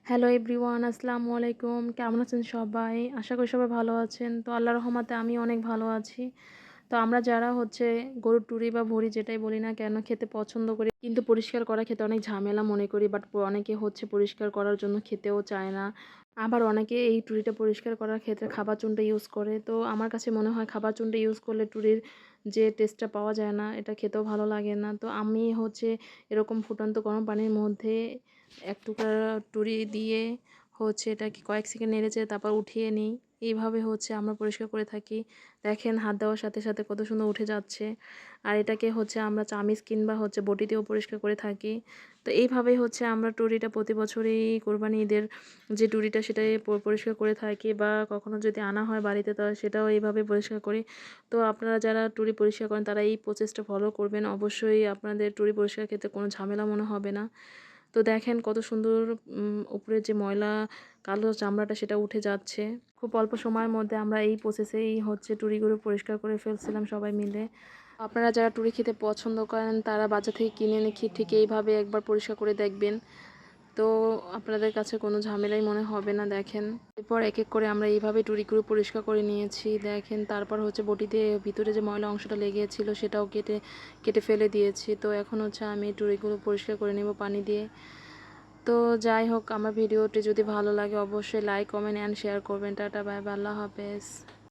Hello everyone, আসসালামু আলাইকুম। কেমন আছেন সবাই? আশা করি সবাই ভালো আছেন। তো আল্লাহর রহমতে আমি অনেক ভালো আছি। তো আমরা যারা গরুর টুরি বা ভুঁড়ি যেটাই বলি না কেন খেতে পছন্দ করি, কিন্তু পরিষ্কার করা খেতে অনেক ঝামেলা মনে করি। বাট অনেকে পরিষ্কার করার জন্য খেতেও চায় না। আবার অনেকে এই টুরিটা পরিষ্কার করার ক্ষেত্রে খাবার চুনটা ইউজ করে। তো আমার কাছে মনে হয় খাবার চুনটা ইউজ করলে টুরির যে টেস্টটা পাওয়া যায় না, এটা খেতেও ভালো লাগে না। তো আমি এরকম ফুটন্ত গরম পানির মধ্যে এক টুকরা টুরি দিয়ে এটাকে কয়েক সেকেন্ড নেড়েচেড়ে তারপর উঠিয়ে নিই। এইভাবে আমরা পরিষ্কার করে থাকি। দেখেন হাত দেওয়ার সাথে সাথে কত সুন্দর উঠে যাচ্ছে। আর এটাকে আমরা চামিচ কিংবা বটি দিয়েও পরিষ্কার করে থাকি। তো এইভাবেই আমরা টুরিটা প্রতি বছরই কোরবানি ঈদের যে টুরিটা সেটাই পরিষ্কার করে থাকি, বা কখনো যদি আনা হয় বাড়িতে তো সেটাও এইভাবে পরিষ্কার করি। তো আপনারা যারা টুরি পরিষ্কার করেন তারা এই প্রসেসটা ফলো করবেন। অবশ্যই আপনাদের টুরি পরিষ্কার ক্ষেত্রে কোনো ঝামেলা মনে হবে না। তো দেখেন কত সুন্দর উপরের যে ময়লা কালো চামড়াটা সেটা উঠে যাচ্ছে। খুব অল্প সময়ের মধ্যে আমরা এই প্রসেসেই টুরিগুলো পরিষ্কার করে ফেলছিলাম সবাই মিলে। আপনারা যারা টুরি খেতে পছন্দ করেন তারা বাজার থেকে কিনে এনে ঠিক এইভাবে একবার পরিষ্কার করে দেখবেন। তো আপনাদের কাছে কোনো ঝামেলাই মনে হবে না। দেখেন এরপর এক এক করে আমরা এইভাবে টুরিগুলো পরিষ্কার করে নিয়েছি। দেখেন তারপর বটি দিয়ে ভিতরে যে ময়লা অংশটা লেগেছিল সেটাও কেটে কেটে ফেলে দিয়েছি। তো এখন আমি টুরিগুলো পরিষ্কার করে নেব পানি দিয়ে। তো যাই হোক, আমার ভিডিওটি যদি ভালো লাগে অবশ্যই লাইক কমেন্ট অ্যান্ড শেয়ার করবেন। টাটা, বাই বাই, আল্লাহ হাফেজ।